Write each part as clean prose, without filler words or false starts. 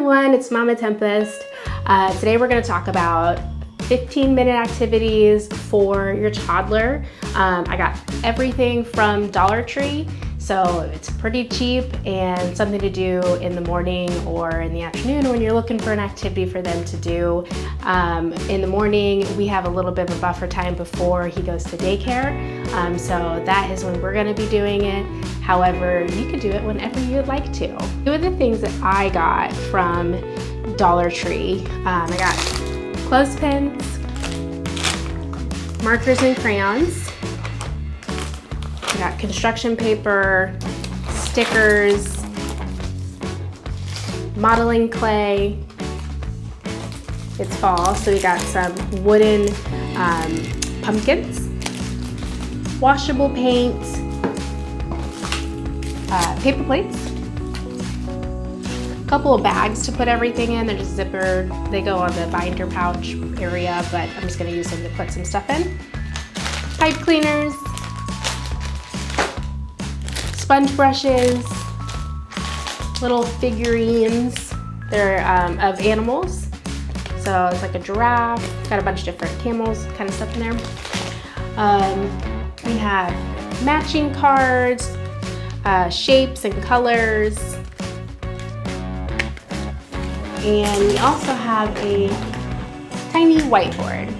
everyone, it's Mama Tempest. Today we're going to talk about 15-minute activities for your toddler. I got everything from Dollar Tree, so it's pretty cheap and something to do in the morning or in the afternoon when you're looking for an activity for them to do. In the morning, we have a little bit of a buffer time before he goes to daycare, so that is when we're going to be doing it. However, you can do it whenever you'd like to. Two of the things that I got from Dollar Tree, I got clothespins, markers and crayons, I got construction paper, stickers, modeling clay. It's fall, so we got some wooden pumpkins, washable paint, paper plates, a couple of bags to put everything in. They're just zippered. They go on the binder pouch area, but I'm just going to use them to put some stuff in. Pipe cleaners, sponge brushes, little figurines. They're of animals. So it's like a giraffe, got a bunch of different camels kind of stuff in there. We have matching cards, shapes and colors. And we also have a tiny whiteboard.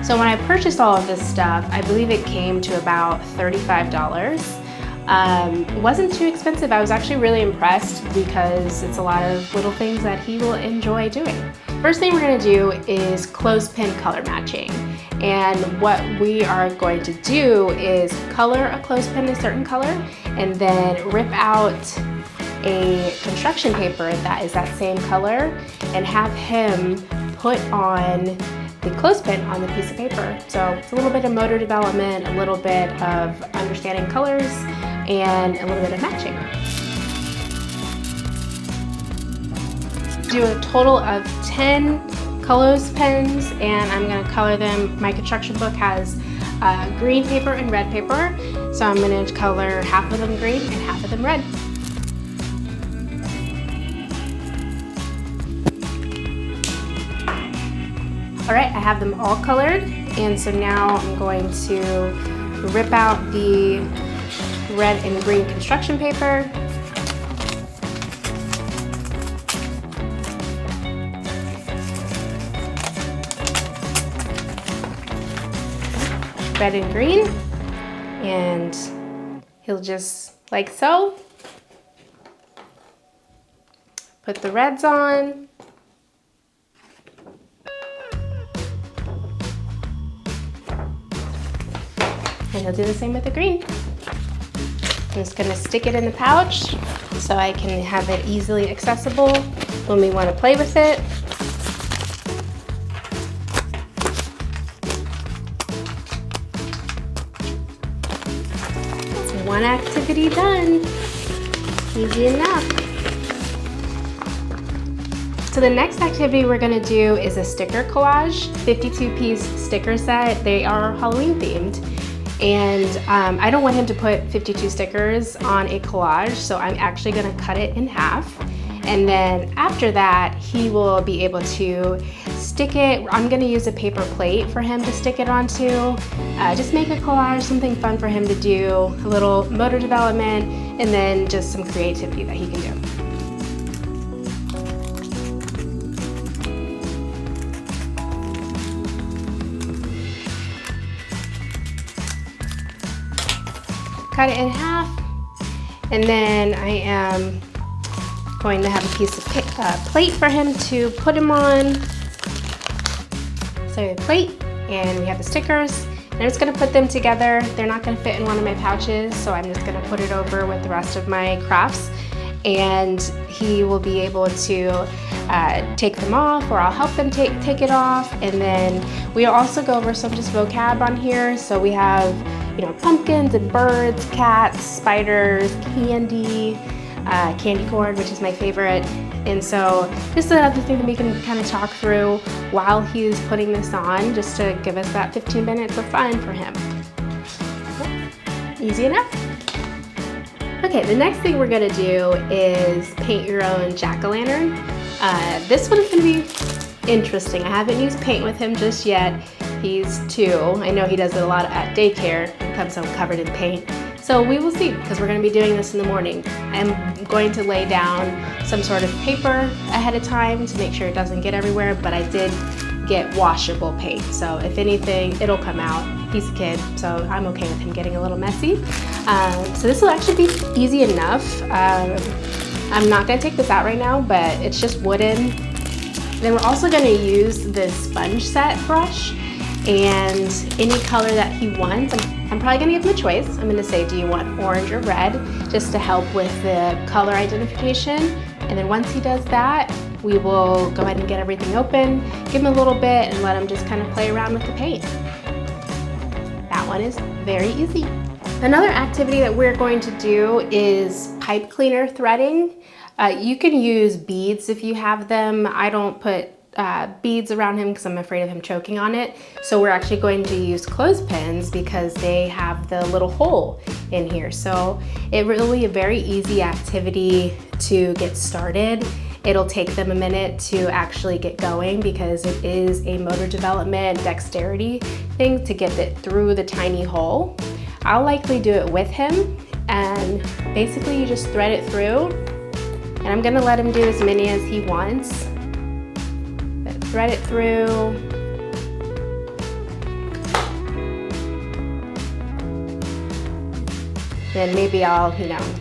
So when I purchased all of this stuff, I believe it came to about $35. It wasn't too expensive. I was actually really impressed because it's a lot of little things that he will enjoy doing. First thing we're going to do is clothespin color matching. And what we are going to do is color a clothespin a certain color and then rip out a construction paper that is that same color and have him put on the clothespin on the piece of paper. So it's a little bit of motor development, a little bit of understanding colors, and a little bit of matching. Do a total of 10 clothespins, and I'm going to color them. My construction book has green paper and red paper, so I'm going to color half of them green and half of them red. All right, I have them all colored, and so now I'm going to rip out the red and green construction paper. Red and green, and he'll just like so put the reds on. And he'll do the same with the green. I'm just gonna stick it in the pouch so I can have it easily accessible when we want to play with it. That's one activity done. Easy enough. So the next activity we're gonna do is a sticker collage, 52-piece sticker set. They are Halloween themed. And I don't want him to put 52 stickers on a collage, so I'm actually going to cut it in half. And then after that, he will be able to stick it. I'm going to use a paper plate for him to stick it onto. Just make a collage, something fun for him to do, a little motor development, and then just some creativity that he can do. Cut it in half, and then I am going to have a piece of plate for him to put him on. So the plate, and we have the stickers, and I'm just going to put them together. They're not going to fit in one of my pouches, so I'm just going to put it over with the rest of my crafts, and he will be able to take them off, or I'll help them take it off. And then we'll also go over some just vocab on here. So we have, you know, pumpkins and birds, cats, spiders, candy, candy corn, which is my favorite. And so just another thing that we can kind of talk through while he's putting this on, just to give us that 15 minutes of fun for him. Easy enough. Okay, the next thing we're gonna do is paint your own jack-o'-lantern. This one's gonna be interesting. I haven't used paint with him just yet. He's 2. I know he does it a lot at daycare and comes home covered in paint. So we will see, because we're gonna be doing this in the morning. I'm going to lay down some sort of paper ahead of time to make sure it doesn't get everywhere, but I did get washable paint. So if anything, it'll come out. He's a kid, so I'm okay with him getting a little messy. So this will actually be easy enough. I'm not gonna take this out right now, but it's just wooden. Then we're also gonna use this sponge set brush and any color that he wants. I'm probably gonna give him a choice. I'm gonna say, do you want orange or red? Just to help with the color identification. And then once he does that, we will go ahead and get everything open, give him a little bit and let him just kind of play around with the paint. That one is very easy. Another activity that we're going to do is pipe cleaner threading. You can use beads if you have them. I don't put beads around him because I'm afraid of him choking on it. So we're actually going to use clothespins because they have the little hole in here. So it really a very easy activity to get started. It'll take them a minute to actually get going because it is a motor development dexterity thing to get it through the tiny hole. I'll likely do it with him, and basically you just thread it through, and I'm gonna let him do as many as he wants. But thread it through. Then maybe I'll,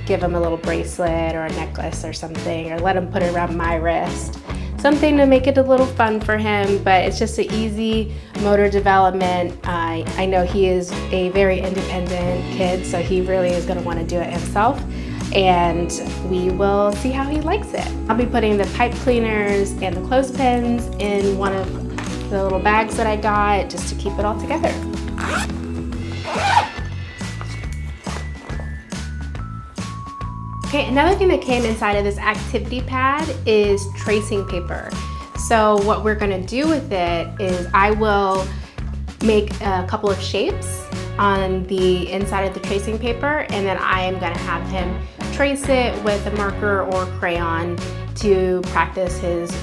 give him a little bracelet or a necklace or something, or let him put it around my wrist. Something to make it a little fun for him, but it's just an easy motor development. I know he is a very independent kid, so he really is gonna wanna do it himself, and we will see how he likes it. I'll be putting the pipe cleaners and the clothespins in one of the little bags that I got just to keep it all together. Okay, another thing that came inside of this activity pad is tracing paper. So what we're gonna do with it is I will make a couple of shapes on the inside of the tracing paper, and then I am gonna have him trace it with a marker or crayon to practice his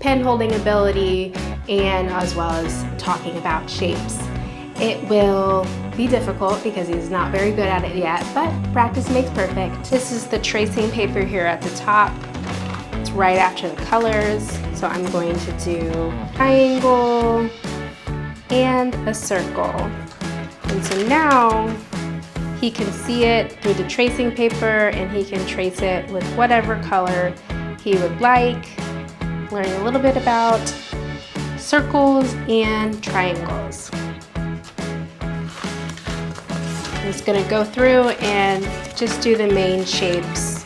pen holding ability, and as well as talking about shapes. It will be difficult because he's not very good at it yet, but practice makes perfect. This is the tracing paper here at the top. It's right after the colors. So I'm going to do triangle and a circle. And so now he can see it through the tracing paper, and he can trace it with whatever color he would like. Learning a little bit about circles and triangles. I'm just gonna go through and just do the main shapes.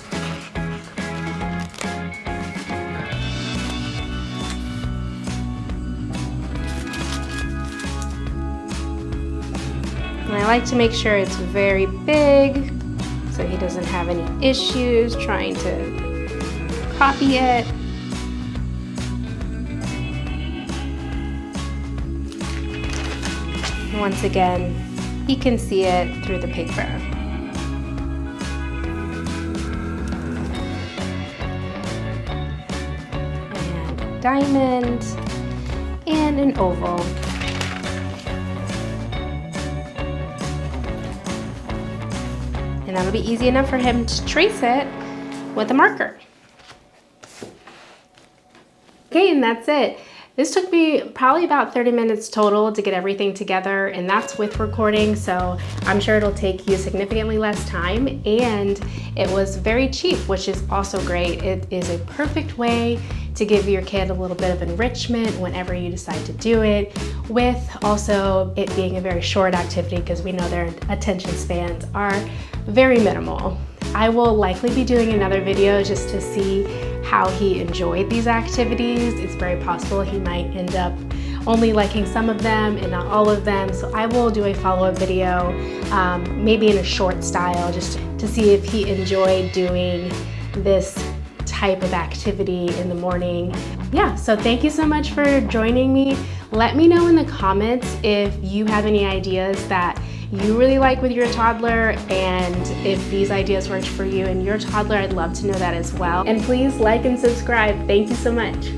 And I like to make sure it's very big so he doesn't have any issues trying to copy it. And once again, he can see it through the paper. And a diamond and an oval. And that'll be easy enough for him to trace it with a marker. Okay, and that's it. This took me probably about 30 minutes total to get everything together, and that's with recording, so I'm sure it'll take you significantly less time, and it was very cheap, which is also great. It is a perfect way to give your kid a little bit of enrichment whenever you decide to do it, with also it being a very short activity because we know their attention spans are very minimal. I will likely be doing another video just to see how he enjoyed these activities. It's very possible he might end up only liking some of them and not all of them. So I will do a follow-up video, maybe in a short style, just to see if he enjoyed doing this type of activity in the morning. Yeah, so thank you so much for joining me. Let me know in the comments if you have any ideas that you really like with your toddler, and if these ideas worked for you and your toddler, I'd love to know that as well. And please like and subscribe. Thank you so much.